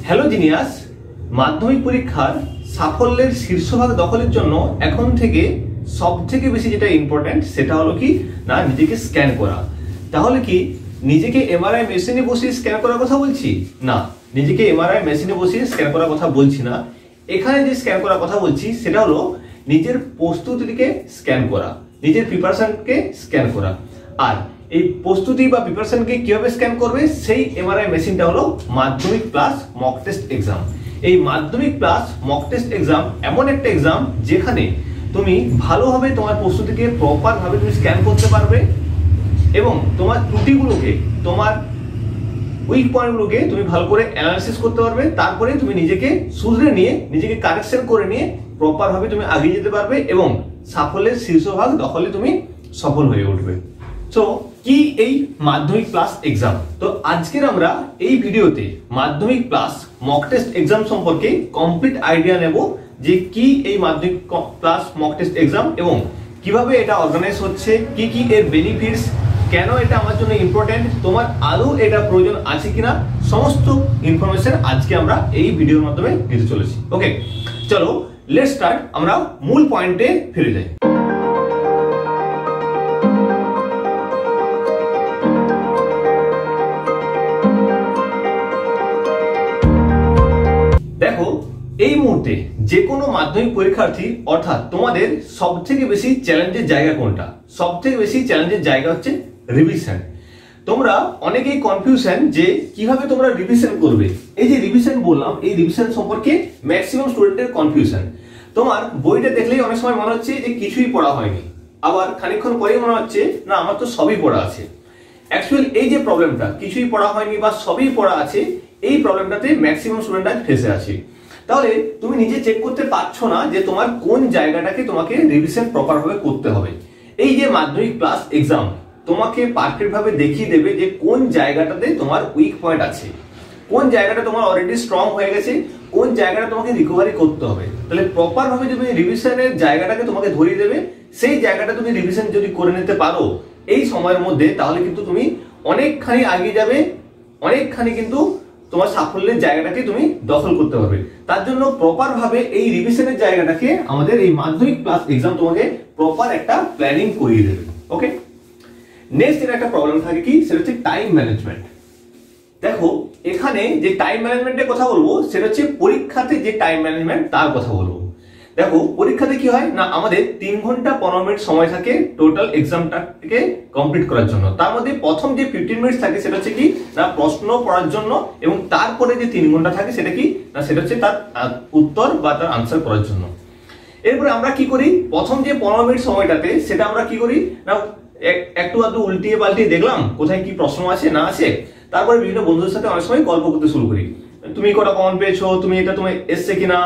Hello genius, মাধ্যমিক পরীক্ষার সাফল্যের শীর্ষভাগ দখলের জন্য এখন থেকে সবথেকে বেশি যেটা ইম্পর্টেন্ট সেটা হলো কি না নিজেকে স্ক্যান করা। তাহলে কি নিজেকে এমআরআই মেশিনে বসিয়ে স্ক্যান করার কথা বলছি? না, নিজেকে এমআরআই মেশিনে বসিয়ে স্ক্যান করার কথা বলছি না। এখানে যে স্ক্যান করার কথা বলছি সেটা হলো নিজের প্রস্তুতিকে স্ক্যান করা, নিজের প্রিপারেশনকে স্ক্যান করা। আর এই প্রস্তুতি বা প্রিপারেশনকে কিভাবে স্ক্যান করবে সেই এমআরআই মেশিনটা হলো মাধ্যমিক প্লাস মক টেস্ট এক্সাম। এই মাধ্যমিক প্লাস মক টেস্ট এক্সাম এমন একটা এক্সাম যেখানে তুমি ভালোভাবে তোমার প্রস্তুতিকে প্রপার ভাবে তুমি স্ক্যান করতে পারবে এবং তোমার ত্রুটিগুলোকে, তোমার উইক পয়েন্টগুলোকে তুমি ভালো করে অ্যানালাইসিস করতে পারবে। তারপরে তুমি নিজেকে শুধরে নিয়ে, নিজেকে কারেকশন করে নিয়ে প্রপার ভাবে তুমি এগিয়ে যেতে পারবে এবং সাফল্যের শীর্ষভাগ দখলে তুমি সফল হয়ে উঠবে। সো কি এই মাধ্যমিক প্লাস এক্সাম? তো আজকের আমরা এই ভিডিওতে মাধ্যমিক প্লাস মক টেস্ট এক্সাম সম্পর্কে কমপ্লিট আইডিয়া নেব যে কি এই মাধ্যমিক প্লাস মক টেস্ট এক্সাম এবং কিভাবে এটা অর্গানাইজ হচ্ছে, কি কি এর বেনিফিটস, কেন এটা আমার জন্য ইম্পর্টেন্ট, তোমার আদৌ এটা প্রয়োজন আছে কিনা, সমস্ত ইনফরমেশন আজকে আমরা এই ভিডিওর মাধ্যমে দিতে চলেছি। ওকে, চলো লেটস স্টার্ট। আমরা মূল পয়েন্টে ফিরে যাই। দেখো, এই মুহূর্তে যে কোনো মাধ্যমিক পরীক্ষার্থী অর্থাৎ তোমাদের সবথেকে বেশি চ্যালেঞ্জের জায়গা কোনটা? সবথেকে বেশি চ্যালেঞ্জের জায়গা হচ্ছে রিভিশন। তোমরা অনেকেই কনফিউশন যে কিভাবে তোমরা রিভিশন করবে। এই যে রিভিশন বললাম, এই রিভিশন সম্পর্কে ম্যাক্সিমাম স্টুডেন্টের কনফিউশন। তোমার বইটা দেখলেই অনেক সময় মনে হচ্ছে যে কিছুই পড়া হয়নি, আবার খানিকক্ষণ পরেই মনে হচ্ছে না আমার তো সবই পড়া আছে। অ্যাকচুয়ালি এই যে প্রবলেমটা, কিছুই পড়া হয়নি বা সবই পড়া আছে, এই প্রবলেমটাতে ম্যাক্সিমাম স্টুডেন্ট আজ ফেসে আছে। তাহলে তুমি নিজে চেক করতে পারছো না যে তোমার কোন জায়গাটাকে তোমাকে রিভিশন প্রপার ভাবে করতে হবে। এই যে মাধ্যমিক প্লাস এক্সাম তোমাকে পারফেক্ট ভাবে দেখিয়ে দেবে যে কোন জায়গাটাতে তোমার উইক পয়েন্ট আছে, কোন জায়গাটা তোমার অলরেডি স্ট্রং হয়ে গেছে, কোন জায়গাটা তোমাকে রিকভারি করতে হবে। তাহলে প্রপার ভাবে তুমি রিভিশনের জায়গাটাকে তোমাকে ধরিয়ে দেবে। সেই জায়গাটা তুমি রিভিশন যদি করে নিতে পারো এই সময়ের মধ্যে, তাহলে কিন্তু তুমি অনেকখানি এগিয়ে যাবে, অনেকখানি কিন্তু তোমার সাফল্যের জায়গাটাকে তুমি দখল করতে পারবে। তার জন্য প্রপার ভাবে এই রিভিশনের জায়গাটাকে আমাদের এই মাধ্যমিক প্লাস এক্সাম তোমাকে প্রপার একটা প্ল্যানিং করিয়ে দেবে। ওকে, নেক্সট এর একটা প্রবলেম থাকে কি, সেটা হচ্ছে টাইম ম্যানেজমেন্ট। দেখো, এখানে যে টাইম ম্যানেজমেন্টের কথা বলবো সেটা হচ্ছে পরীক্ষাতে যে টাইম ম্যানেজমেন্ট তার কথা বলবো। দেখো, পরীক্ষাতে কি হয় না, আমাদের 3 ঘন্টা 15 মিনিট সময় থাকে টোটাল এক্সামটাকে কমপ্লিট করার জন্য। তার মধ্যে প্রথম যে 15 মিনিট থাকে সেটা হচ্ছে কি না প্রশ্ন পড়ার জন্য, এবং তারপরে যে 3 ঘন্টা থাকে সেটা কি না সেটা হচ্ছে তার উত্তর বা তার আনসার করার জন্য। এরপরে আমরা কি করি, প্রথম যে 15 মিনিট সময়টাতে সেটা আমরা কি করি না একটু আধটু উল্টিয়ে পাল্টিয়ে দেখলাম কোথায় কি প্রশ্ন আছে না আছে। তারপরে বিভিন্ন বন্ধুদের সাথে অনেক সময় গল্প করতে শুরু করি, তুমি কটা কমন পেয়েছো, তুমি এটা তোমার এসছে কিনা,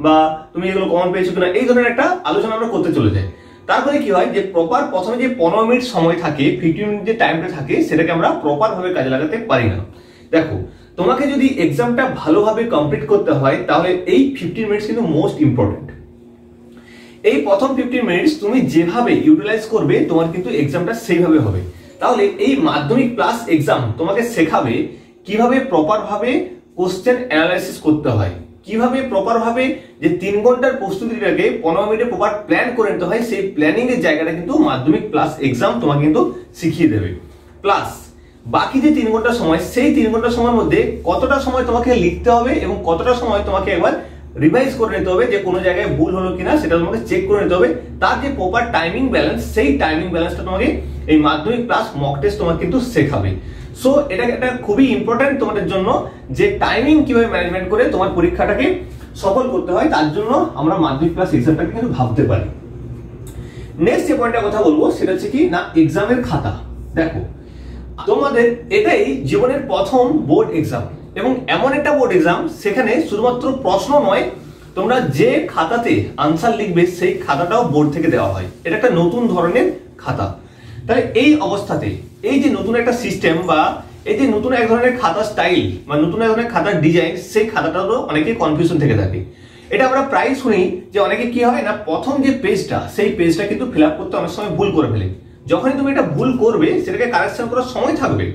বা তুমি এগুলো কমন পেয়েছো কিনা, এই ধরনের একটা আলোচনা আমরা করতে চলে যাই। তারপরে কি হয় যে প্রপার প্রথমে যে 15 মিনিট সময় থাকে, 15 মিনিট যে টাইমটা থাকে সেটাকে আমরা প্রপার ভাবে কাজে লাগাতে পারি না। দেখো, তোমাকে যদি এক্সামটা ভালোভাবে কমপ্লিট করতে হয় তাহলে এই 15 মিনিটস কিন্তু মোস্ট ইম্পর্টেন্ট। এই প্রথম 15 মিনিটস তুমি যেভাবে ইউটিলাইজ করবে তোমার কিন্তু এক্সামটা সেইভাবে হবে। তাহলে এই মাধ্যমিক প্লাস এক্সাম তোমাকে শেখাবে কিভাবে প্রপার ভাবে কোশ্চেন অ্যানালাইসিস করতে হয়, কিভাবে প্রপার ভাবে যে 3 ঘন্টার প্রস্তুতিটাকে 15 মিনিটে প্রপার প্ল্যান করে নিতে হয়। সেই প্ল্যানিং এর জায়গাটা কিন্তু মাধ্যমিক প্লাস এক্সাম তোমাকে কিন্তু শিখিয়ে দেবে। প্লাস বাকি যে 3 ঘন্টা সময়, সেই 3 ঘন্টা সময়ের মধ্যে কতটা সময় তোমাকে লিখতে হবে এবং কতটা সময় তোমাকে একবার রিভাইজ করে নিতে হবে যে কোনো জায়গায় ভুল হলো কিনা সেটা তোমাকে চেক করে নিতে হবে। তার যে প্রপার টাইমিং ব্যালেন্স, সেই টাইমিং ব্যালেন্সটা তোমাকে এই মাধ্যমিক প্লাস মক টেস্ট তোমাকে কিন্তু শেখাবে। সো এটা একটা খুবই ইম্পর্টেন্ট তোমাদের জন্য যে টাইমিং কিভাবে ম্যানেজমেন্ট করে তোমার পরীক্ষাটাকে সফল করতে হয়, তার জন্য আমরা মাধ্যমিক প্লাস এক্সামটাকে কিন্তু ভাবতে পারি। নেক্সট যে পয়েন্টটা কথা বলবো সেটা হচ্ছে কি না এক্সামের খাতা। দেখো, তোমাদের এটাই জীবনের প্রথম বোর্ড এক্সাম এবং এমন একটা বোর্ড এক্সাম সেখানে শুধুমাত্র প্রশ্ন নয়, তোমরা যে খাতাতে আনসার লিখবে সেই খাতাটাও বোর্ড থেকে দেওয়া হয়। এটা একটা নতুন ধরনের খাতা। তাহলে এই অবস্থাতে এই যে নতুন একটা সিস্টেম বা এই যে নতুন এক ধরনের খাতা স্টাইল বা নতুন এক ধরনের খাতার ডিজাইন, সেই খাতাটারও অনেকে কনফিউশন থেকে থাকে। এটা আমরা প্রায় শুনি যে অনেকে কি হয় না প্রথম যে পেজটা, সেই পেজটা কিন্তু ফিল আপ করতে অনেক সময় ভুল করে ফেলে। যখনই তুমি এটা ভুল করবে সেটাকে কারেকশন করার সময় থাকবে,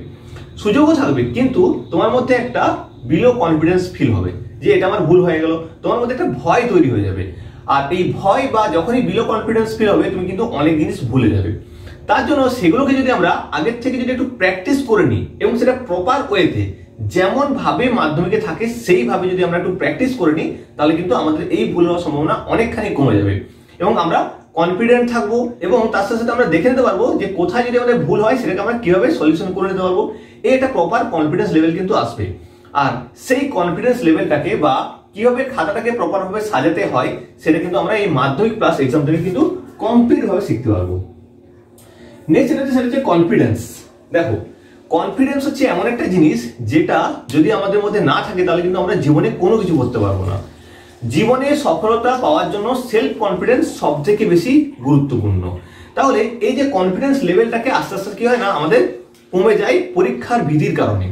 সুযোগও থাকবে, কিন্তু তোমার মধ্যে একটা বিলো কনফিডেন্স ফিল হবে যে এটা আমার ভুল হয়ে গেল, তোমার মধ্যে একটা ভয় তৈরি হয়ে যাবে। আর এই ভয় বা যখনই বিলো কনফিডেন্স ফিল হবে তুমি কিন্তু অনেক জিনিস ভুলে যাবে। তার জন্য সেগুলোকে যদি আমরা আগের থেকে যদি একটু প্র্যাকটিস করে নিই এবং সেটা প্রপার ওয়েতে যেমন ভাবে মাধ্যমিকে থাকে সেইভাবে যদি আমরা একটু প্র্যাকটিস করে নিই, তাহলে কিন্তু আমাদের এই ভুল হওয়ার সম্ভাবনা অনেকখানি কমে যাবে এবং আমরা কনফিডেন্ট থাকবো এবং তার সাথে সাথে আমরা দেখে নিতে পারবো যে কোথায় যদি আমাদের ভুল হয় সেটাকে আমরা কিভাবে সলিউশন করে নিতে পারবো। এই একটা প্রপার কনফিডেন্স লেভেল কিন্তু আসবে। আর সেই কনফিডেন্স লেভেলটাকে বা কিভাবে খাতাটাকে প্রপার ভাবে সাজাতে হয় সেটা কিন্তু আমরা এই মাধ্যমিক প্লাস এক্সাম থেকে কিন্তু কমপ্লিট ভাবে শিখতে পারবো। নেক্সট সেটা হচ্ছে কনফিডেন্স। দেখো, কনফিডেন্স হচ্ছে এমন একটা জিনিস যেটা যদি আমাদের মধ্যে না থাকে তাহলে কিন্তু আমরা জীবনে কোনো কিছু করতে পারবো না। জীবনে সফলতা পাওয়ার জন্য সেলফ কনফিডেন্স সব থেকে বেশি গুরুত্বপূর্ণ। তাহলে এই যে কনফিডেন্স লেভেলটাকে আস্তে আস্তে কি হয় না আমাদের কমে যায় পরীক্ষার বিধির কারণে।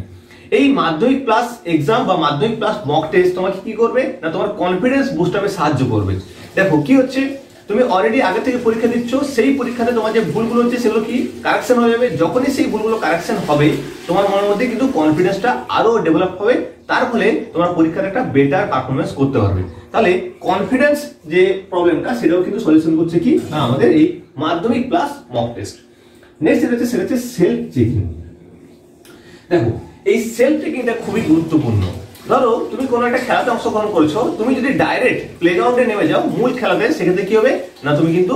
এই মাধ্যমিক প্লাস এক্সাম বা মাধ্যমিক প্লাস মক টেস্ট তোমাকে কি করবে না তোমার কনফিডেন্স বুস্ট আপে সাহায্য করবে। দেখো কি হচ্ছে, তুমি অলরেডি আগে থেকে পরীক্ষা দিচ্ছ, সেই পরীক্ষাতে তোমার যে ভুলগুলো হচ্ছে সেগুলো কি কারেকশন হয়ে যাবে। যখনই সেই ভুলগুলো কারেকশন হবে তোমার মনের মধ্যে কিন্তু কনফিডেন্সটা আরো ডেভেলপ হবে, তার ফলে তোমার পরীক্ষার একটা বেটার পারফরমেন্স করতে পারবে। তাহলে কনফিডেন্স যে প্রবলেমটা সেটাও কিন্তু সলিউশন করছে কি না আমাদের এই মাধ্যমিক প্লাস মক টেস্ট। নেক্সট সেটা হচ্ছে সেলফ চেকিং। দেখো, এই সেলফ চেকিংটা খুবই গুরুত্বপূর্ণ। ধরো তুমি কোনো একটা খেলাতে অংশগ্রহণ করেছো, তুমি যদি ডাইরেক্ট প্লেগ্রাউন্ডে নেমে যাও মূল খেলাতে, সেক্ষেত্রে কি হবে না তুমি কিন্তু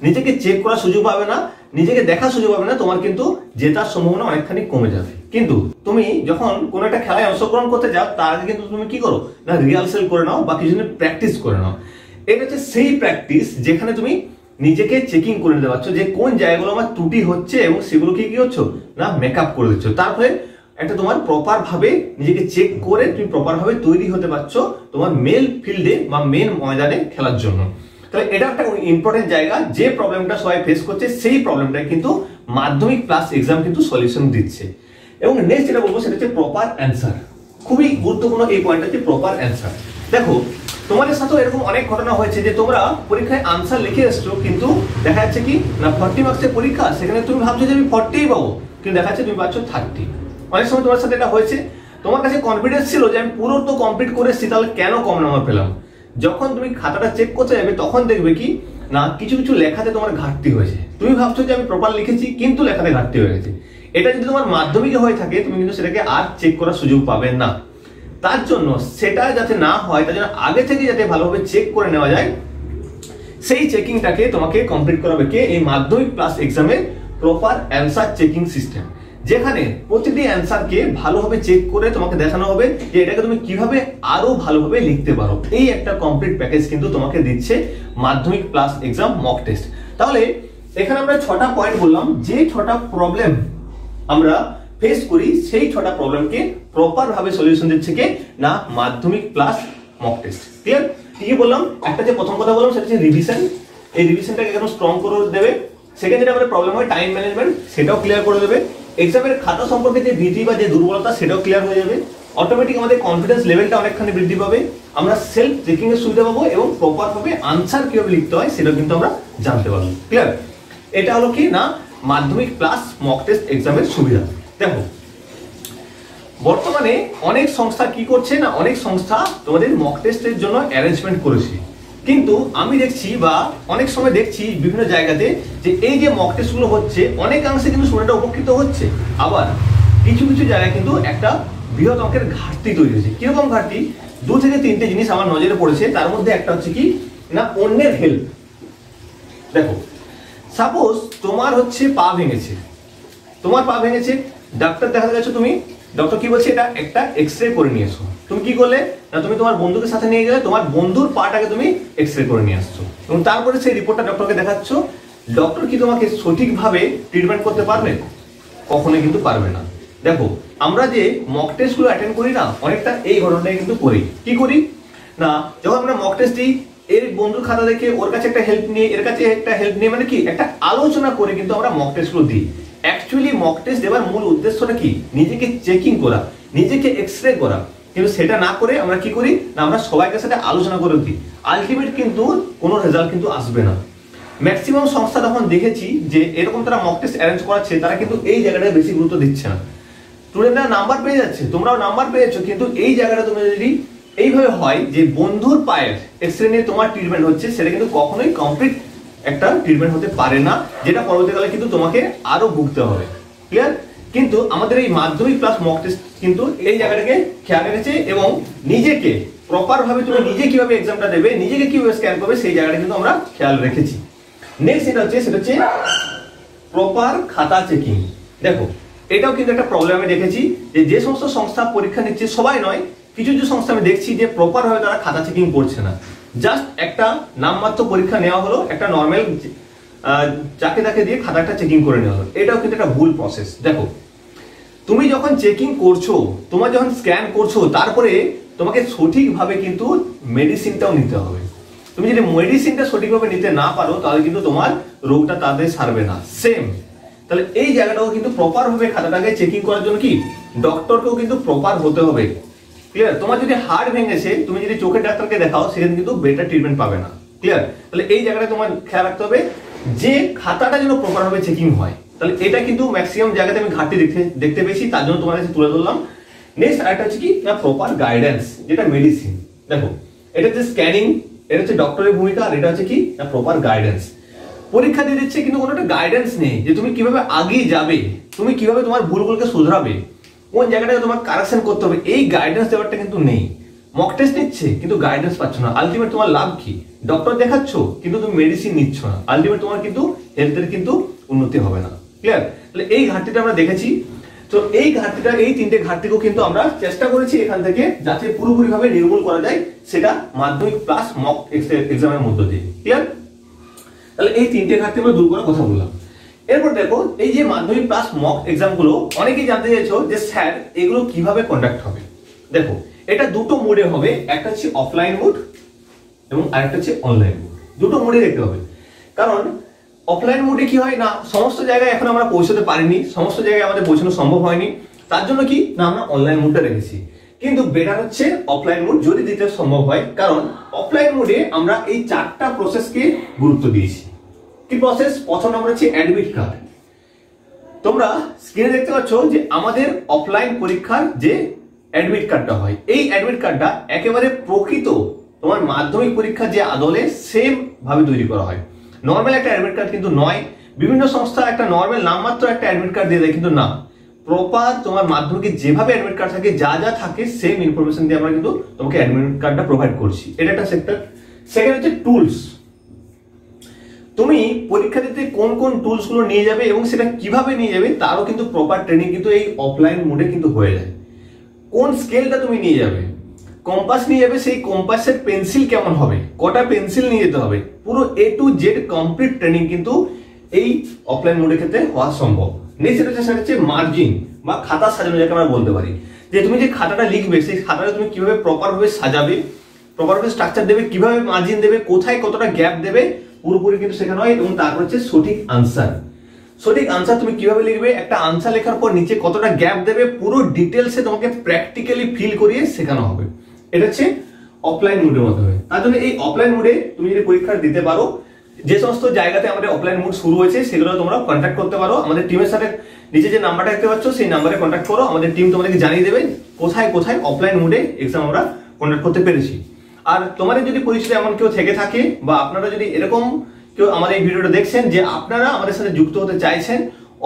নিজেকে চেক করার সুযোগ পাবে না, নিজেকে দেখার সুযোগ পাবে না, তোমার কিন্তু জেতার সম্ভাবনা অনেকখানি কমে যাবে। কিন্তু তুমি যখন কোনো একটা খেলায় অংশগ্রহণ করতে যাও তার আগে কিন্তু তুমি কি করো না রিহার্সাল করে নাও বা কিছু প্র্যাকটিস করে নাও। এটা হচ্ছে সেই প্র্যাকটিস যেখানে তুমি নিজেকে চেকিং করে নিতে পারছো যে কোন জায়গাগুলো আমার ত্রুটি হচ্ছে এবং সেগুলোকে কি হচ্ছে না মেকআপ করে দিচ্ছ। তারপরে একটা তোমার প্রপার ভাবে নিজেকে চেক করে তুমি প্রপার ভাবে তৈরি হতে পারছো তোমার মেল ফিল্ডে বা মেন ময়দানে খেলার জন্য। তাহলে এটা একটা ইম্পর্টেন্ট জায়গা, যে প্রবলেমটা সবাই ফেস করছে সেই প্রবলেমটা কিন্তু মাধ্যমিক প্লাস এক্সাম কিন্তু সলিউশন দিচ্ছে। এবং নেক্সট যেটা বলবো সেটা হচ্ছে প্রপার অ্যান্সার। খুবই গুরুত্বপূর্ণ এই পয়েন্টটা হচ্ছে প্রপার অ্যান্সার। দেখো, তোমাদের সাথেও এরকম অনেক ঘটনা হয়েছে যে তোমরা পরীক্ষায় আনসার লিখে এসছো, কিন্তু দেখা যাচ্ছে কি না 40 মার্কসের পরীক্ষা, সেখানে তুমি ভাবছো যে আমি 40 পাবো, কিন্তু দেখা যাচ্ছে তুমি পাচ্ছ 30। অনেক সময় তোমার সাথে এটা হয়েছে, তোমার কাছে কনফিডেন্স ছিল যে আমি পুরো তো কমপ্লিট করে এসেছি, তাহলে কেন কম নাম্বার পেলাম। যখন তুমি খাতাটা চেক করতে যাবে তখন দেখবে কি না কিছু কিছু লেখাতে তোমার ঘাটতি হয়েছে। তুমি ভাবছো যে আমি প্রপার লিখেছি, কিন্তু লেখাতে ঘাটতি হয়ে গেছে। এটা যদি তোমার মাধ্যমিকে হয়ে থাকে তুমি কিন্তু সেটাকে আর চেক করার সুযোগ পাবে না। তার জন্য সেটা যাতে না হয় তার জন্য আগে থেকে যাতে ভালোভাবে চেক করে নেওয়া যায়, সেই চেকিংটাকে তোমাকে কমপ্লিট করাবে কে এই মাধ্যমিক প্লাস এক্সামের প্রপার অ্যান্সার চেকিং সিস্টেম, যেখানে প্রতিটি অ্যান্সারকে ভালোভাবে চেক করে তোমাকে দেখানো হবে যে এটাকে তুমি কিভাবে আরো ভালোভাবে লিখতে পারো। এই একটা কমপ্লিট প্যাকেজ কিন্তু তোমাকে দিচ্ছে মাধ্যমিক প্লাস এক্সাম মক টেস্ট। তাহলে এখানে আমরা 6টা পয়েন্ট বললাম, যে 6টা প্রবলেম আমরা ফেস করি সেই 6টা প্রবলেমকে প্রপার ভাবে সলিউশন দিচ্ছে কে না মাধ্যমিক প্লাস মক টেস্ট। ক্লিয়ার? কি বললাম, একটা যে প্রথম কথা বললাম সেটা হচ্ছে রিভিশন। এই রিভিশনটাকে কেন স্ট্রং করে দেবে। সেকেন্ড যেটা আমাদের প্রবলেম হয় টাইম ম্যানেজমেন্ট, সেটাও ক্লিয়ার করে দেবে। এক্সামের খাতা সম্পর্কে যে ভীতি বা যে দুর্বলতা সেটাও ক্লিয়ার হয়ে যাবে। অটোমেটিক আমাদের কনফিডেন্স লেভেলটা অনেকখানি বৃদ্ধি পাবে, আমরা সেলফ চেকিং এর সুবিধা পাবো এবং প্রপার ভাবে আনসার কিভাবে লিখতে হয় সেটা কিন্তু আমরা জানতে পারবো। ক্লিয়ার? এটা হলো কি না মাধ্যমিক প্লাস মক টেস্ট এক্সামের সুবিধা। দেখো, বর্তমানে অনেক সংস্থা কি করছে না অনেক সংস্থা তোমাদের মক টেস্টের জন্য অ্যারেঞ্জমেন্ট করেছে, কিন্তু আমি দেখছি বা অনেক সময় দেখছি বিভিন্ন জায়গাতে যে এই যে মক টেস্টগুলো হচ্ছে অনেকাংশে কিন্তু স্টুডেন্টরা উপকৃত হচ্ছে, আবার কিছু কিছু জায়গায় কিন্তু একটা বৃহৎ অঙ্কের ঘাটতি তৈরি হয়েছে। কিরকম ঘাটতি? 2 থেকে 3টে জিনিস আমার নজরে পড়েছে। তার মধ্যে একটা হচ্ছে কি না অন্যের হেল্প। দেখো, সাপোজ তোমার হচ্ছে পা ভেঙেছে, তোমার পা ভেঙেছে, ডাক্তার দেখাতে গেছো, তুমি ডক্টর কি বলছে এটা একটা এক্সরে করে নিয়ে এসো। তুমি কি করলে না তুমি তোমার বন্ধুকে সাথে নিয়ে গেলে, তোমার বন্ধুর পাটাকে তুমি এক্সরে করে নিয়ে আসছো এবং তারপরে সেই রিপোর্টটা ডক্টরকে দেখাচ্ছ। ডক্টর কি তোমাকে সঠিকভাবে ট্রিটমেন্ট করতে পারবে? কখনোই কিন্তু পারবে না। দেখো, আমরা যে মক টেস্টগুলো অ্যাটেন্ড করি না অনেকটা এই ঘটনাটাই কিন্তু করি। কি করি না যখন আমরা মক টেস্ট দিই, এর বন্ধুর খাতা দেখে ওর কাছে একটা হেল্প নিয়ে এর কাছে একটা হেল্প নিয়ে মানে কি একটা আলোচনা করে কিন্তু আমরা মক টেস্টগুলো দিই। অ্যাকচুয়ালি মক টেস্ট দেওয়ার মূল উদ্দেশ্যটা কি নিজেকে চেকিং করা, নিজেকে এক্সরে করা, কিন্তু সেটা না করে আমরা কি করি না আমরা সবাইকে সাথে আলোচনা করে দিই। আলটিমেট কিন্তু কোনো রেজাল্ট কিন্তু আসবে না। ম্যাক্সিমাম সংস্থা তখন দেখেছি যে এরকম তারা মক টেস্ট অ্যারেঞ্জ করাচ্ছে তারা কিন্তু এই জায়গাটায় বেশি গুরুত্ব দিচ্ছে না। স্টুডেন্টরা নাম্বার পেয়ে যাচ্ছে, তোমরাও নাম্বার পেয়েছো, কিন্তু এই জায়গাটা তুমি যদি এইভাবে হয় যে বন্ধুর পায়ের এক্সরে নিয়ে তোমার ট্রিটমেন্ট হচ্ছে, সেটা কিন্তু কখনোই কমপ্লিট একটা ট্রিটমেন্ট হতে পারে না, যেটা পরবর্তীকালে কিন্তু তোমাকে আরো ভুগতে হবে। ক্লিয়ার? কিন্তু আমাদের এই মাধ্যমিক প্লাস মক টেস্ট কিন্তু এই জায়গাটাকে খেয়াল রেখেছে এবং নিজেকে প্রপার ভাবে তুমি নিজে কিভাবে এক্সামটা দেবে, নিজেকে কিভাবে স্ক্যান করবে, সেই জায়গাটা কিন্তু আমরা খেয়াল রেখেছি। নেক্সট সেটা হচ্ছে প্রপার খাতা চেকিং। দেখো এটাও কিন্তু একটা প্রবলেম আমি দেখেছি যে সমস্ত সংস্থা পরীক্ষা নিচ্ছে, সবাই নয়, কিছু কিছু সংস্থা আমি দেখছি যে প্রপার ভাবে তারা খাতা চেকিং করছে না। জাস্ট একটা নামমাত্র পরীক্ষা নেওয়া হলো, একটা নর্মাল যাকে তাকে দিয়ে খাতাটা চেকিং করে নেওয়া হলো, এটাও কিন্তু একটা ভুল প্রসেস। দেখো তুমি যখন চেকিং করছো, তোমার যখন স্ক্যান করছো, তারপরে তোমাকে সঠিকভাবে কিন্তু মেডিসিনটাও নিতে হবে। তুমি যদি মেডিসিনটা সঠিকভাবে নিতে না পারো, তাহলে কিন্তু তোমার রোগটা তাদের সারবে না। সেম তাহলে এই জায়গাটাও কিন্তু প্রপার ভাবে খাতাটাকে চেকিং করার জন্য কি ডক্টরকেও কিন্তু প্রপার হতে হবে। ক্লিয়ার? তোমার যদি হাড় ভেঙেছে, তুমি যদি চোখের ডাক্তারকে দেখাও, সেখানে কিন্তু বেটার ট্রিটমেন্ট পাবে না। ক্লিয়ার? তাহলে এই জায়গাটা তোমার খেয়াল রাখতে হবে যে খাতাটা যেন প্রপার ভাবে চেকিং হয়। তাহলে এটা কিন্তু ম্যাক্সিমাম জায়গাতে আমি ঘাটতি দেখতে পেয়েছি, তার জন্য তোমার কাছে তুলে ধরলাম। নেক্সট আরেকটা হচ্ছে কি না প্রপার গাইডেন্স, যেটা মেডিসিন। দেখো এটা হচ্ছে স্ক্যানিং, এটা হচ্ছে ডক্টরের ভূমিকা, আর এটা হচ্ছে কি না প্রপার গাইডেন্স। পরীক্ষা দিয়ে দিচ্ছে কিন্তু কোনো একটা গাইডেন্স নেই যে তুমি কিভাবে আগিয়ে যাবে, তুমি কিভাবে তোমার ভুলগুলোকে শুধরাবে, কোন জায়গাটাকে তোমার কারেকশন করতে হবে, এই গাইডেন্স দেওয়ারটা কিন্তু নেই। মক টেস্ট নিচ্ছে কিন্তু গাইডেন্স পাচ্ছ না, আলটিমেট তোমার লাভ কি? ডক্টর দেখাচ্ছ কিন্তু তুমি মেডিসিন নিচ্ছ না, আলটিমেট তোমার কিন্তু হেলথের কিন্তু উন্নতি হবে না। ক্লিয়ার? তাহলে এই ঘাটতিটা আমরা দেখেছি। তো এই ঘাটতিটা, এই তিনটে ঘাটতিকেও কিন্তু আমরা চেষ্টা করেছি এখান থেকে যাতে পুরোপুরি ভাবে নির্মূল করা যায়, সেটা মাধ্যমিক প্লাস মক এক্সামের মধ্য দিয়ে। ক্লিয়ার? তাহলে এই তিনটে ঘাটতি আমরা দূর করার কথা বললাম। এরপর দেখো এই যে মাধ্যমিক প্লাস মক এক্সাম গুলো অনেকেই জানতে চাইছো যে স্যার এগুলো কিভাবে কন্ডাক্ট হবে। দেখো এটা দুটো মোডে হবে, একটা হচ্ছে অফলাইন মোড এবং আরেকটা হচ্ছে অনলাইন মোড। দুটো মোডে দেখতে হবে, কারণ অফলাইন মোডে কি হয় না সমস্ত জায়গায় এখন আমরা পৌঁছতে পারিনি, সমস্ত জায়গায় আমাদের পৌঁছানো সম্ভব হয়নি, তার জন্য কি না আমরা অনলাইন মোডটা রেখেছি। কিন্তু বেটার হচ্ছে অফলাইন মোড যদি দিতে সম্ভব হয়, কারণ অফলাইন মোডে আমরা এই চারটা প্রসেসকে গুরুত্ব দিয়েছি। কি প্রসেস? প্রথম নম্বর হচ্ছে অ্যাডমিট কার্ড। তোমরা স্ক্রিনে দেখতে পাচ্ছ যে আমাদের অফলাইন পরীক্ষার যে অ্যাডমিট কার্ডটা হয়, এই অ্যাডমিট কার্ডটা একেবারে প্রকৃত তোমার মাধ্যমিক পরীক্ষা যে আদলে সেম ভাবে তৈরি করা হয়। নর্মাল একটা অ্যাডমিট কার্ড কিন্তু নয়, বিভিন্ন সংস্থা একটা নর্মাল নামমাত্র একটা অ্যাডমিট কার্ড দিয়ে দেয়, কিন্তু না, প্রপার তোমার মাধ্যমিকে যেভাবে অ্যাডমিট কার্ড থাকে, যা যা থাকে সেম ইনফরমেশন দিয়ে আমরা কিন্তু তোমাকে অ্যাডমিট কার্ডটা প্রোভাইড করছি। এটা একটা সেক্টর। সেকেন্ড হচ্ছে টুলস। তুমি পরীক্ষা দিতে কোন কোন টুলস গুলো নিয়ে যাবে এবং সেটা কিভাবে নিয়ে যাবে তারও কিন্তু প্রপার ট্রেনিং কিন্তু এই অফলাইন মোডে কিন্তু হয়ে যায়। কোন স্কেলটা তুমি নিয়ে যাবে, কম্পাস নিয়ে যাবে, সেই কম্পাসের পেন্সিল কেমন হবে, কটা পেন্সিল নিয়ে যেতে হবে, পুরো A to Z complete training কিন্তু এই অফলাইন মোডের ক্ষেত্রে হওয়া সম্ভব। নেক্সট সেটা হচ্ছে মার্জিন বা খাতা সাজানো, যাকে আমরা বলতে পারি যে তুমি যে খাতাটা লিখবে সেই খাতাটা তুমি কিভাবে প্রপার ভাবে সাজাবে, প্রপার ভাবে স্ট্রাকচার দেবে, কিভাবে মার্জিন দেবে, কোথায় কতটা গ্যাপ দেবে, পুরোপুরি কিন্তু শেখানো হয়। এবং তারপর হচ্ছে সঠিক আনসার। সঠিক আনসার তুমি কিভাবে লিখবে, একটা আনসার লেখার পর নিচে কতটা গ্যাপ দেবে, পুরো ডিটেলসে তোমাকে প্র্যাকটিক্যালি ফিল করিয়ে শেখানো হবে। এটা হচ্ছে অফলাইন মোডের মাধ্যমে। তার জন্য এই অফলাইন মোডে তুমি যদি পরীক্ষা দিতে পারো, যে সমস্ত জায়গাতে আমাদের অফলাইন মোড শুরু হয়েছে সেগুলো তোমরা কন্ট্যাক্ট করতে পারো। আমাদের টিমের সাথে নিচে যে নাম্বারটা দেখতে পাচ্ছ সেই নাম্বারে কন্ট্যাক্ট করো, আমাদের টিম তোমাদেরকে জানিয়ে দেবে কোথায় কোথায় অফলাইন মোডে এক্সাম আমরা কন্ডাক্ট করতে পেরেছি। আর তোমাদের যদি পরিচিত এমন কেউ থেকে থাকে বা আপনারা যদি এরকম কেউ আমাদের এই ভিডিওটা দেখছেন যে আপনারা আমাদের সাথে যুক্ত হতে চাইছেন,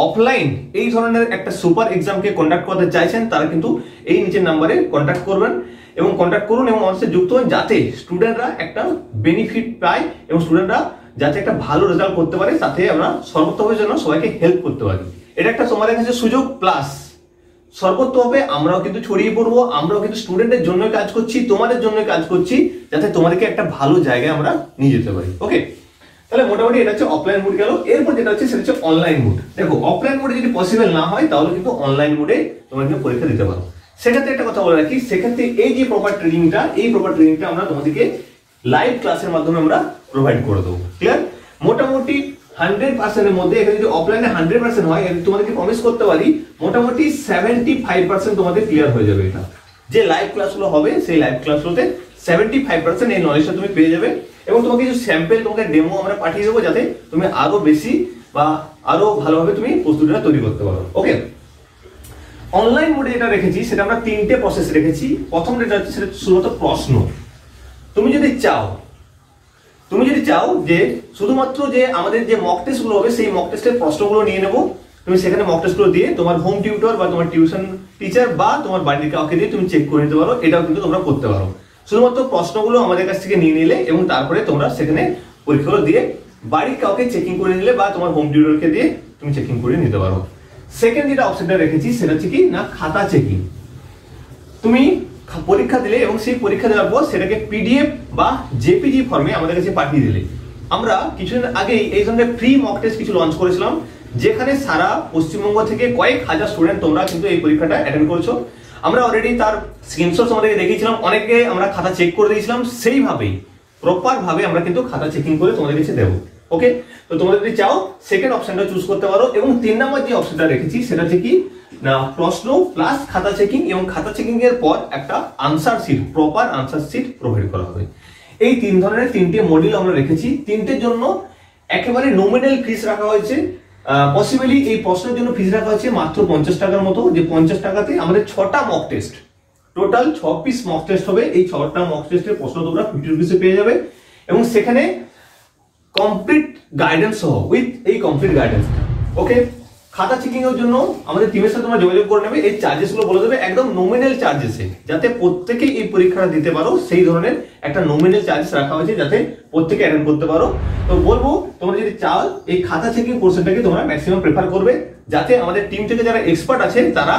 অফলাইন এই ধরনের একটা সুপার এক্সামকে কন্ডাক্ট করতে চাইছেন, তারা কিন্তু এই নিচের নাম্বারে কন্ট্যাক্ট করবেন এবং কন্ট্যাক্ট করুন এবং আমাদের সাথে যুক্ত হন, যাতে স্টুডেন্টরা একটা বেনিফিট পায় এবং স্টুডেন্টরা যাতে একটা ভালো রেজাল্ট করতে পারে, তাতে আমরা সর্বোত্তমের জন্য সবাইকে হেল্প করতে পারি। এটা একটা তোমাদের কাছে সুযোগ, প্লাস সর্বোত্তভাবে আমরাও কিন্তু ছড়িয়ে পড়বো, আমরাও কিন্তু স্টুডেন্টের জন্য কাজ করছি, তোমাদের জন্য কাজ করছি, যাতে তোমাদেরকে একটা ভালো জায়গায় আমরা নিয়ে যেতে পারি। ওকে, তাহলে মোটামুটি এটা হচ্ছে অফলাইন মোড গেল। এরপর যেটা হচ্ছে সেটা হচ্ছে অনলাইন মোড। দেখো অফলাইন মোডে যদি পসিবল না হয় তাহলে কিন্তু অনলাইন মোডে তোমরা কিন্তু পরীক্ষা দিতে পারো। সেক্ষেত্রে একটা কথা বলে রাখি, সেক্ষেত্রে এই যে প্রপার ট্রেনিংটা আমরা তোমাদেরকে লাইভ ক্লাসের মাধ্যমে আমরা প্রোভাইড করে দেবো। ক্লিয়ার? মোটামুটি 100% এর মধ্যে, এখানে যদি অফলাইনে 100% হয়, তোমাদেরকে প্রমিস করতে পারি মোটামুটি 75% তোমাদের ক্লিয়ার হয়ে যাবে। এটা যে লাইভ ক্লাসগুলো হবে সেই লাইভ ক্লাসগুলোতে 75% এই নলেজটা তুমি পেয়ে যাবে এবং তোমাকে কিছু স্যাম্পল, তোমাকে ডেমো আমরা পাঠিয়ে দেবো, যাতে তুমি আরো বেশি বা আরো ভালোভাবে তুমি প্রস্তুতিটা তৈরি করতে পারো। ওকে, অনলাইন মোডে যেটা রেখেছি সেটা আমরা তিনটে প্রসেস রেখেছি। প্রথম যেটা হচ্ছে সেটা শুধুমাত্র প্রশ্ন। তুমি যদি চাও যে শুধুমাত্র যে আমাদের যে মক টেস্ট গুলো হবে সেই মক টেস্টের প্রশ্নগুলো নিয়ে নেবো, তুমি সেখানে মক টেস্ট গুলো দিয়ে তোমার হোম টিউটর বা তোমার টিউশন টিচার বা তোমার বাড়ির কাউকে দিয়ে তুমি চেক করে নিতে পারো, এটাও কিন্তু তোমরা করতে পারো। শুধুমাত্র প্রশ্নগুলো আমাদের কাছ থেকে নিয়ে নিলে এবং তারপরে তোমরা সেখানে পরীক্ষাগুলো দিয়ে বাড়ির কাউকে চেকিং করে নিলে বা তোমার হোম টিউটরকে দিয়ে তুমি চেকিং করে নিতে পারো। সেকেন্ড যেটা অপশনটা রেখেছি সেটা হচ্ছে কি না খাতা চেকিং। তুমি পরীক্ষা দিলে এবং সেই পরীক্ষা দেওয়ার পর সেটাকে পিডিএফ বা জেপিজি ফর্মে আমাদের কাছে পাঠিয়ে দিলে। আমরা কিছুদিন আগেই এই ধরনের ফ্রি মক টেস্ট কিছু লঞ্চ করেছিলাম, যেখানে সারা পশ্চিমবঙ্গ থেকে কয়েক হাজার স্টুডেন্ট তোমরা কিন্তু এই পরীক্ষাটা অ্যাটেন্ড করেছো। আমরা অলরেডি তার স্ক্রিনশট আমাদেরকে দেখিয়েছিলাম, অনেকে আমরা খাতা চেক করে দিয়েছিলাম, সেইভাবেই প্রপার ভাবে আমরা কিন্তু খাতা চেকিং করে তোমাদের কাছে দেবো। ওকে, তো তোমরা যদি চাও সেকেন্ড অপশনটা চুজ করতে পারো। এবং 3 নম্বর যে অপশনটা রেখেছি সেটা হচ্ছে কি না প্রশ্ন প্লাস খাতা চেকিং, এবং খাতা চেকিং এর পর একটা answer sheet, proper answer sheet provide করা হবে। এই 3 ধরনের 3টে মডিউল আমরা রেখেছি। 3টের জন্য একেবারে নমিনাল ফিস রাখা হয়েছে। পসিবলি এই প্রশ্নের জন্য ফিস রাখা হয়েছে মাত্র 50 টাকার মতো, যে 50 টাকাতে আমাদের 6টা mock test, total 6 piece mock test হবে। এই 6টা মক টেস্টের প্রশ্ন তোমরা 50 রুপিসে পেয়ে যাবে, এবং সেখানে কমপ্লিট গাইডেন্স সহ উইথ এই কমপ্লিট গাইডেন্স। ওকে, খাতা চেকিং এর জন্য আমাদের টিমের সাথে তোমরা যোগাযোগ করে নেবে, এই চার্জেস গুলো বলে দেবে একদম নমিনাল চার্জেসে, যাতে প্রত্যেকে এই পরীক্ষাটা দিতে পারো সেই ধরনের একটা নমিনাল চার্জেস রাখা হয়েছে, যাতে প্রত্যেকে অ্যাটেন্ড করতে পারো। তো বলবো তোমরা যদি চাও এই খাতা চেকিং পোর্শনটাকে তোমরা ম্যাক্সিমাম প্রেফার করবে, যাতে আমাদের টিম থেকে যারা এক্সপার্ট আছে তারা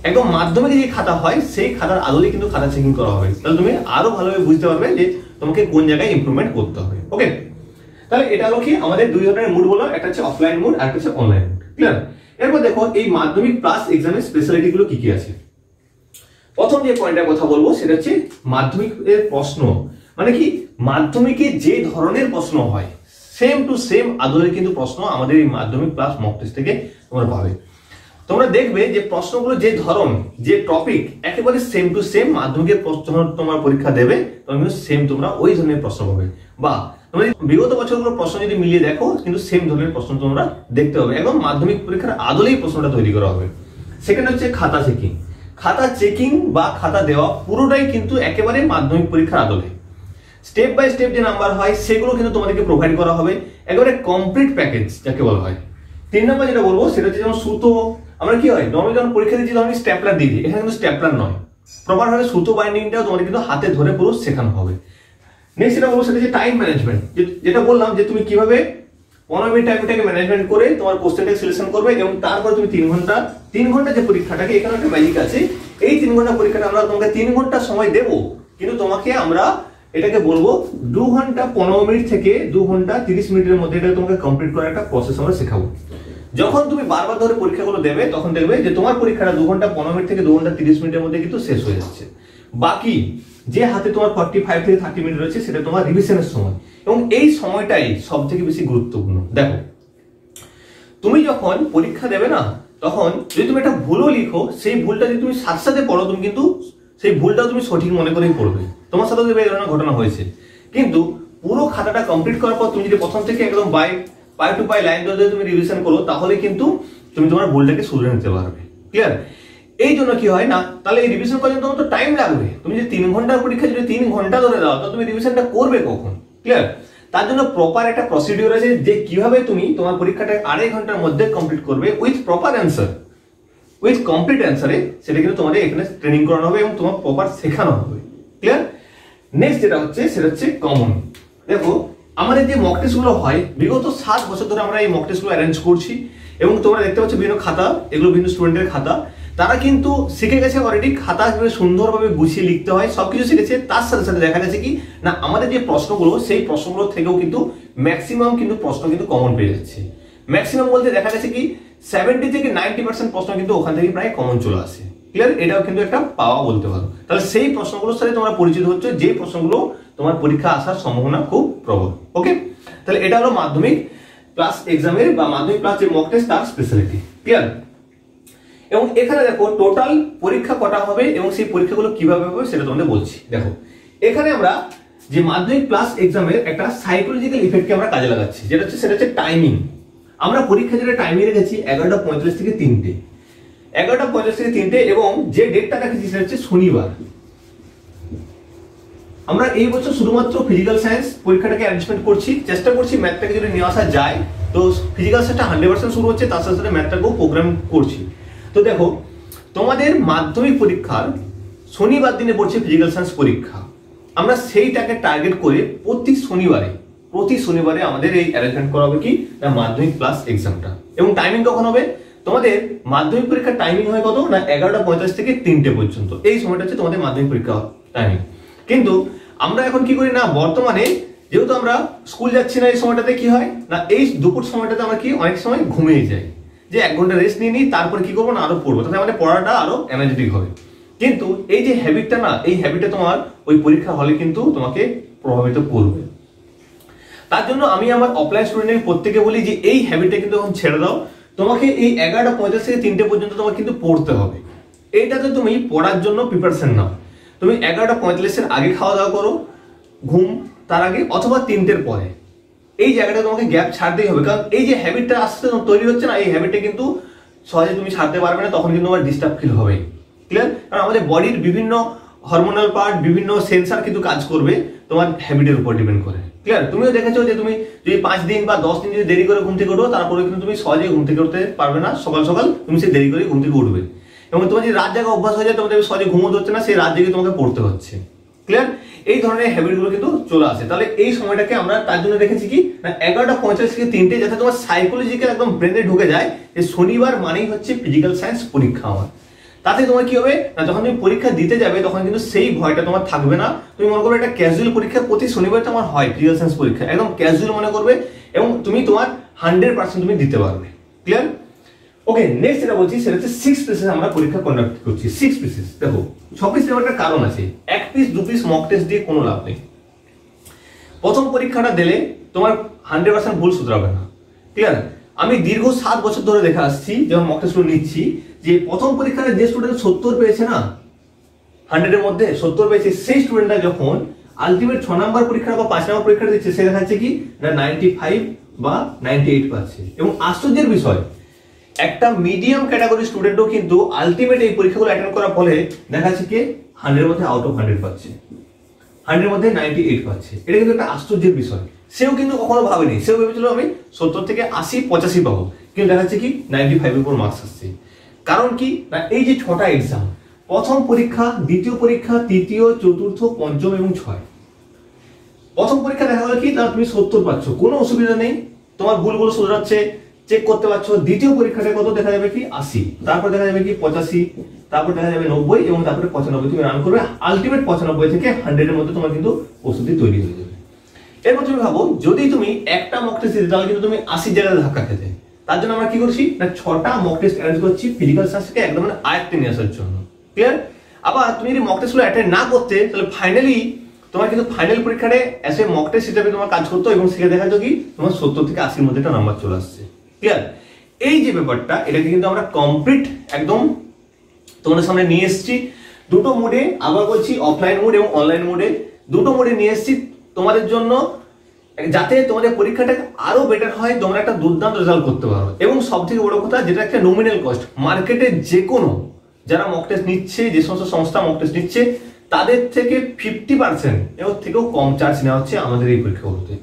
একদম মাধ্যমিকে যে খাতা হয় সেই খাতার আদলে কিন্তু খাতা চেকিং করা হবে। তাহলে তুমি আরো ভালোভাবে বুঝতে পারবে যে তোমাকে কোন জায়গায় ইমপ্রুভমেন্ট করতে হবে। ওকে, তাহলে এটা হলো কি আমাদের 2 ধরনের মুড বললাম, একটা হচ্ছে অফলাইন মুড আর একটা হচ্ছে অনলাইন মুড। ক্লিয়ার? এরপর দেখো এই মাধ্যমিক প্লাস এক্সামের স্পেশালিটি গুলো কি কি আছে। প্রথম যে পয়েন্টের কথা বলবো সেটা হচ্ছে মাধ্যমিকের প্রশ্ন, মানে কি মাধ্যমিকে যে ধরনের প্রশ্ন হয় সেম টু সেম আদলের কিন্তু প্রশ্ন আমাদের এই মাধ্যমিক প্লাস মক টেস্ট থেকে তোমরা পাবে। তোমরা দেখবে যে প্রশ্নগুলো যে ধরন যে টপিক একেবারে সেম টু সেম মাধ্যমিকের প্রশ্ন তোমার পরীক্ষা দেবে তখন কিন্তু সেম তোমরা ওই ধরনের প্রশ্ন পাবে, বা তোমরা বিগত বছরগুলোর প্রশ্ন যদি মিলিয়ে দেখো কিন্তু সেম ধরনের প্রশ্ন তোমরা দেখতে হবে, এবং মাধ্যমিক পরীক্ষার আদলেই প্রশ্নটা তৈরি করা হবে। সেকেন্ড হচ্ছে খাতা চেকিং। খাতা চেকিং বা খাতা দেওয়া পুরোটাই কিন্তু একেবারে মাধ্যমিক পরীক্ষার আদলে, স্টেপ বাই স্টেপ যে নাম্বার হয় সেগুলো কিন্তু তোমাদেরকে প্রোভাইড করা হবে, একেবারে কমপ্লিট প্যাকেজ যাকে বলা হয়। 3 নম্বর যেটা বলবো সেটা হচ্ছে যেমন সুতো, আমরা কি হয় নর্মালি যখন পরীক্ষা দিচ্ছি তখন স্ট্যাপলার দিয়ে দিই, এখানে কিন্তু স্ট্যাপলার নয়, প্রপার ভাবে সুতো বাইন্ডিংটাও তোমাদের কিন্তু হাতে ধরে পুরো শেখানো হবে। নেক্সট যেটা বলবো সেটা হচ্ছে টাইম ম্যানেজমেন্ট, যেটা বললাম যে তুমি কিভাবে 15 মিনিট টাইমটাকে ম্যানেজমেন্ট করে তোমার কোশ্চেনটাকে সিলেকশন করবে, এবং তারপর তুমি 3 ঘন্টা যে পরীক্ষাটাকে, এখানে একটা ম্যাজিক আছে, এই 3 ঘন্টা পরীক্ষাটা আমরা তোমাকে 3 ঘন্টা সময় দেবো, কিন্তু তোমাকে আমরা এটাকে বলবো 2 ঘন্টা 15 মিনিট থেকে 2 ঘন্টা 30 মিনিটের মধ্যে এটা তোমাকে কমপ্লিট করার একটা প্রসেস আমরা শেখাবো। যখন তুমি বারবার ধরে পরীক্ষাগুলো দেবে তখন দেখবে যে তোমার পরীক্ষাটা 2 ঘন্টা 15 মিনিট থেকে 2 ঘন্টা 30 মিনিটের মধ্যে কিন্তু শেষ হয়ে যাচ্ছে। বাকি যে হাতে তোমার 45 থেকে 30 মিনিট রয়েছে সেটা তোমার রিভিশনের সময়, এবং এই সময়টাই সব থেকে বেশি গুরুত্বপূর্ণ। দেখো তুমি যখন পরীক্ষা দেবে না তখন যদি তুমি একটা ভুলও লিখো, সেই ভুলটা যদি তুমি সাথে সাথে পড়ো তুমি কিন্তু সেই ভুলটাও তুমি সঠিক মনে করেই পড়বে। তোমার সাথে এই ধরনের ঘটনা হয়েছে, কিন্তু পুরো খাতাটা কমপ্লিট করার পর তুমি যদি প্রথম থেকে একদম পাই টু পাই লাইন ধরে তুমি রিভিশন করো, তাহলে কিন্তু তুমি তোমার ভুলটাকে শুধরে নিতে পারবে। ক্লিয়ার? এই জন্য কি হয় না, তাহলে এই রিভিশন পর্যন্ত তোমার তো টাইম লাগবে। তুমি যদি 3 ঘন্টার পরীক্ষা যদি 3 ঘন্টা ধরে দাও তো তুমি রিভিশনটা করবে কখন? ক্লিয়ার? তার জন্য প্রপার একটা প্রসিডিউর আছে যে কিভাবে তুমি তোমার পরীক্ষাটা 2.5 ঘন্টার মধ্যে কমপ্লিট করবে with proper answer, with complete অ্যান্সারে, সেটা কিন্তু তোমাদের এখানে ট্রেনিং করানো হবে এবং তোমার প্রপার শেখানো হবে। ক্লিয়ার? নেক্সট যেটা হচ্ছে সেটা হচ্ছে কমন। দেখো আমাদের যে মক টেস্ট গুলো হয় বিগত 7 বছর ধরে আমরা এই মক টেস্ট গুলো অ্যারেঞ্জ করছি, এবং তোমরা দেখতে পাচ্ছ বিভিন্ন খাতা, এগুলো বিভিন্ন স্টুডেন্টের খাতা, তারা কিন্তু শিখে গেছে অলরেডি খাতা কিভাবে সুন্দরভাবে গুছিয়ে লিখতে হয়, সবকিছু শিখেছে। তার সাথে সাথে দেখা গেছে কি না আমাদের যে প্রশ্নগুলো সেই প্রশ্নগুলো থেকেও কিন্তু ম্যাক্সিমাম কিন্তু প্রশ্ন কিন্তু কমন পেয়ে যাচ্ছে। ম্যাক্সিমাম বলতে দেখা গেছে কি 70 থেকে 90% প্রশ্ন কিন্তু ওখান থেকে প্রায় কমন চলে আসে। ক্লিয়ার? এটাও কিন্তু একটা পাওয়া বলতে পারো। তাহলে সেই প্রশ্নগুলোর সাথে তোমরা পরিচিত হচ্ছে, যে প্রশ্নগুলো তোমার পরীক্ষা আসার সম্ভাবনা খুব প্রবল। ওকে, তাহলে এটা হলো মাধ্যমিক প্লাস এক্সামের বা মাধ্যমিক প্লাস যে মক টেস্ট তার স্পেশালিটি। ক্লিয়ার? এবং এখানে দেখো টোটাল পরীক্ষা কটা হবে এবং সেই পরীক্ষাগুলো কিভাবে হবে সেটা তোমাদের বলছি। দেখো এখানে আমরা যে মাধ্যমিক প্লাস এক্সামের একটা সাইকোলজিক্যাল ইফেক্টকে আমরা কাজে লাগাচ্ছি, সেটা হচ্ছে টাইমিং। আমরা পরীক্ষা যেটা টাইমিং রেখেছি 11:45 থেকে 3টে। 11:45 থেকে 3টে, এবং যে ডেটটা রেখেছি সেটা হচ্ছে শনিবার। আমরা এই বছর শুধুমাত্র ফিজিক্যাল সায়েন্স পরীক্ষাটাকে অ্যারেঞ্জমেন্ট করছি, চেষ্টা করছি ম্যাথটাকে যদি নিয়ে আসা যায়, তো ফিজিক্যাল সায়েন্সটা 100% শুরু হচ্ছে, তার সাথে সাথে ম্যাথটাকেও প্রোগ্রাম করছি। তো দেখো, তোমাদের মাধ্যমিক পরীক্ষার শনিবার দিনে পড়ছে ফিজিক্যাল সায়েন্স পরীক্ষা। আমরা সেইটাকে টার্গেট করে প্রতি শনিবারে আমাদের এই অ্যারেঞ্জমেন্ট করা হবে কি না মাধ্যমিক প্লাস এক্সামটা। এবং টাইমিং কখন হবে? তোমাদের মাধ্যমিক পরীক্ষার টাইমিং হয় কত না 11:45 থেকে 3টে পর্যন্ত। এই সময়টা হচ্ছে তোমাদের মাধ্যমিক পরীক্ষা টাইমিং। কিন্তু আমরা এখন কি করি না, বর্তমানে যেহেতু আমরা স্কুল যাচ্ছি না, এই সময়টাতে কি হয় না, এই দুপুর সময়টাতে আমরা কি অনেক সময় ঘুমিয়ে যাই, যে 1 ঘন্টা রেস্ট নিয়ে নিই, তারপরে কি করবো না আরো পড়বো, তাতে আমাদের পড়াটা আরো এনার্জেটিক হবে। কিন্তু এই যে হ্যাবিটটা না, এই হ্যাবিটটা তোমার ওই পরীক্ষা হলে কিন্তু তোমাকে প্রভাবিত করবে। তার জন্য আমি আমার অফলাইন স্টুডেন্টের প্রত্যেকে বলি যে এই হ্যাবিটটা কিন্তু এখন ছেড়ে দাও। তোমাকে এই 11:45 থেকে 3টে পর্যন্ত তোমাকে কিন্তু পড়তে হবে। এইটাতে তুমি পড়ার জন্য প্রিপারেশন নাও। তুমি 11:45 আগে খাওয়া দাওয়া করো, ঘুম তার আগে, অথবা 3টের পরে। এই জায়গাটা তোমাকে গ্যাপ ছাড়তেই হবে, কারণ এই যে হ্যাবিটটা আস্তে তৈরি হচ্ছে না, এই হ্যাবিটটা কিন্তু সহজে তুমি ছাড়তে পারবে না, তখন কিন্তু তোমার ডিস্টার্ব ফিল হবে। ক্লিয়ার? কারণ আমাদের বডির বিভিন্ন হরমোনাল পার্ট, বিভিন্ন সেন্সার কিন্তু কাজ করবে তোমার হ্যাবিটের উপর ডিপেন্ড করে। ক্লিয়ার? তুমিও দেখেছো যে তুমি যদি 5 দিন বা 10 দিন যদি দেরি করে ঘুম থেকে উঠো, তারপরে কিন্তু তুমি সহজে ঘুম থেকে উঠতে পারবে না। সকাল সকাল তুমি সেই দেরি করে ঘুম থেকে উঠবে, এবং তোমার যে রাত জাগা অভ্যাস হয়ে যায়, তোমাদের সহজে ঘুমোতে হচ্ছে না, সেই রাত জেগে তোমাকে পড়তে হচ্ছে। ক্লিয়ার? এই ধরনের হ্যাবিটগুলো কিন্তু চলে আসে। তাহলে এই সময়টাকে আমরা তার জন্য রেখেছি কি না 11:45 থেকে 3টে, যাতে তোমার সাইকোলজিক্যাল একদম ব্রেনে ঢুকে যায় যে শনিবার মানেই হচ্ছে ফিজিক্যাল সায়েন্স পরীক্ষা আমার। তাতে তোমার কি হবে না, যখন তুমি পরীক্ষা দিতে যাবে তখন কিন্তু সেই ভয়টা তোমার থাকবে না। তুমি মনে করবে এটা ক্যাজুয়াল পরীক্ষা, প্রতি শনিবার তোমার হয় ফিজিক্যাল সায়েন্স পরীক্ষা, একদম ক্যাজুয়াল মনে করবে, এবং তুমি তোমার 100% তুমি দিতে পারবে। ক্লিয়ার? ওকে, নেক্সট যেটা বলছি সেটা হচ্ছে 6 পিসেস আমরা পরীক্ষা কন্ডাক্ট করছি। 6 পিসেস, দেখো 6 পিসের একটা কারণ আছে। 1 পিস 2 পিস মক টেস্ট দিয়ে কোনো লাভ নেই। প্রথম পরীক্ষাটা দিলে তোমার 100% ভুল শুধরাবে না। ক্লিয়ার? আমি দীর্ঘ 7 বছর ধরে দেখে আসছি, যখন মক টেস্ট নিচ্ছি, যে প্রথম পরীক্ষায় যে স্টুডেন্ট 70 পেয়েছে না, 100 এর মধ্যে 70 পেয়েছে, সেই স্টুডেন্টরা যখন আলটিমেট 6 নাম্বার পরীক্ষা বা 5 নাম্বার পরীক্ষা দিচ্ছে, সে দেখাচ্ছে কি না 95 বা 98 পাচ্ছে। এবং আশ্চর্যের বিষয়, একটা মিডিয়াম ক্যাটাগরি স্টুডেন্টও কিন্তু আলটিমেট এই পরীক্ষাগুলো অ্যাটেন্ড করার ফলে দেখাচ্ছে কি 100 এর মধ্যে আউট অফ 100 পাচ্ছে, 100 এর মধ্যে 98 পাচ্ছে। এটা কিন্তু একটা আশ্চর্যের বিষয়। সেও কিন্তু কখনো ভাবেনি, সেও ভেবেছিল আমি 70 থেকে 80 85 পাবো, কিন্তু দেখাচ্ছে কি 95 এর উপর মার্কস আসছে। কারণ কি না, এই যে 6টা এক্সাম, প্রথম পরীক্ষা, দ্বিতীয় পরীক্ষা, তৃতীয়, চতুর্থ, পঞ্চম এবং 6, প্রথম পরীক্ষা দেখা গেল কি তাহলে তুমি 70 পাচ্ছ, কোনো অসুবিধা নেই, তোমার ভুলগুলো শুধরাচ্ছে, চেক করতে পারছো। দ্বিতীয় পরীক্ষাটা কত দেখা যাবে কি 80, তারপর দেখা যাবে কি 85, তারপর দেখা যাবে 90, এবং তারপরে 95 তুমি রান করবে। আলটিমেট 95 থেকে 100 এর মধ্যে তোমার কিন্তু প্রস্তুতি তৈরি হয়ে যাবে। এরপর তুমি ভাবো, যদি তুমি একটা মক টেস্ট দিতে, তাহলে কিন্তু তুমি 80 জায়গায় ধাক্কা খেতে। তার জন্য আমরা কি করছি না 6টা মক টেস্ট অ্যারেঞ্জ করছি ফিজিক্যাল সায়েন্সকে একদম আয়ত্তে নিয়ে আসার জন্য। ক্লিয়ার? আবার তুমি যদি মক টেস্টগুলো অ্যাটেন্ড না করতে, তাহলে ফাইনালি তোমার কিন্তু ফাইনাল পরীক্ষাতে এসে মক টেস্ট হিসেবে তোমার কাজ করতে, এবং সেখানে দেখা যাবে কি তোমার 70 থেকে 80 এর মধ্যে একটা নাম্বার চলে আসছে। ক্লিয়ার? এই যে ব্যাপারটা, এটাকে কিন্তু আমরা কমপ্লিট একদম তোমাদের সামনে নিয়ে এসেছি দুটো মোডে। আবার বলছি, অফলাইন মোড এবং অনলাইন মোডে, দুটো মোডে নিয়ে এসেছি তোমাদের জন্য, যাতে তোমাদের পরীক্ষাটা আরো বেটার হয়, তোমরা একটা দুর্দান্ত রেজাল্ট করতে পারো। এবং সব থেকে বড় কথা, যেটা একটা নমিনাল কস্ট, মার্কেটে যে কোনো যারা মক টেস্ট নিচ্ছে, যে সমস্ত সংস্থা মক টেস্ট নিচ্ছে, তাদের থেকে 50% এর থেকেও কম চার্জ নেওয়া হচ্ছে আমাদের এই পরীক্ষাগুলোতে।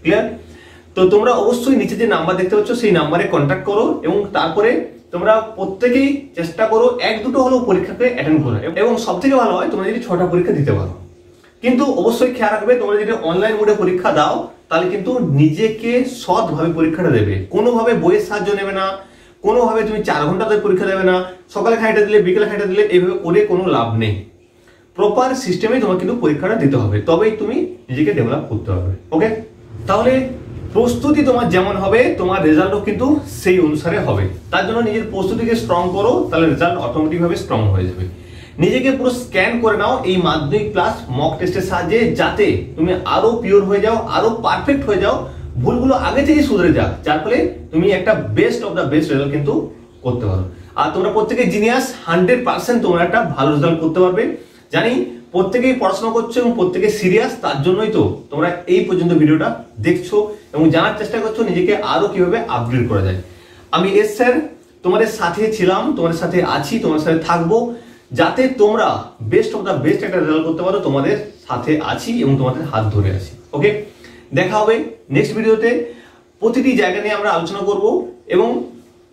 ক্লিয়ার? তো তোমরা অবশ্যই নিচে যে নাম্বার দেখতে পাচ্ছ সেই নাম্বারে কন্ট্যাক্ট করো, এবং তারপরে তোমরা প্রত্যেকেই চেষ্টা করো 1-2টো হলেও পরীক্ষাকে অ্যাটেন্ড করো। এবং সব থেকে ভালো হয় তোমরা যদি 6টা পরীক্ষা দিতে পারো। কিন্তু অবশ্যই খেয়াল রাখবে, তোমরা যদি অনলাইন মোডে পরীক্ষা দাও, তাহলে কিন্তু নিজেকে সৎভাবে পরীক্ষাটা দেবে, কোনোভাবে বইয়ের সাহায্য নেবে না, কোনোভাবে তুমি 4 ঘন্টা ধরে পরীক্ষা দেবে না, সকালে খাইটা দিলে বিকেলে খাইটা দিলে, এইভাবে করে কোনো লাভ নেই। প্রপার সিস্টেমে তোমাকে কিন্তু পরীক্ষাটা দিতে হবে, তবেই তুমি নিজেকে ডেভেলপ করতে পারবে। ওকে? তাহলে প্রস্তুতি তোমার যেমন হবে, তোমার রেজাল্টও কিন্তু সেই অনুসারে হবে। তার জন্য নিজের প্রস্তুতিকে স্ট্রং করো, তাহলে রেজাল্ট অটোমেটিক ভাবে স্ট্রং হয়ে যাবে। নিজেকে পুরো স্ক্যান করে নাও এই মাধ্যমিক প্লাস মক টেস্টের সাহায্যে, যাতে তুমি আরো পিওর হয়ে যাও, আরো পারফেক্ট হয়ে যাও, ভুলগুলো আগে থেকে শুধরে যাও, যার ফলে তুমি একটা best of the best result কিন্তু করতে পারো। আর তোমরা প্রত্যেকে জিনিয়াস, 100% তোমরা একটা ভালো রেজাল্ট করতে পারবে। জানি প্রত্যেকেই পড়াশোনা করছো এবং প্রত্যেকে সিরিয়াস, তার জন্যই তো তোমরা এই পর্যন্ত ভিডিওটা দেখছো এবং জানার চেষ্টা করছো নিজেকে আরো কিভাবে আপগ্রেড করা যায়। আমি এস স্যার তোমাদের সাথে ছিলাম, তোমাদের সাথে আছি, তোমাদের সাথে থাকবো, যাতে তোমরা বেস্ট অফ দ্য বেস্ট একটা রেজাল্ট করতে পারো। তোমাদের সাথে আছি এবং তোমাদের হাত ধরে আছি। ওকে, দেখা হবে নেক্সট ভিডিওতে। প্রতিটি জায়গা নিয়ে আমরা আলোচনা করব এবং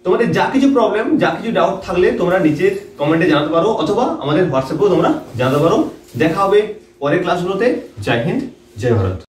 তোমাদের যা কিছু প্রবলেম, যা কিছু ডাউট থাকলে তোমরা নিচের কমেন্টে জানাতে পারো, অথবা আমাদের হোয়াটসঅ্যাপেও তোমরা জানাতে পারো। দেখা হবে পরের ক্লাসগুলোতে। জয় হিন্দ, জয় ভারত।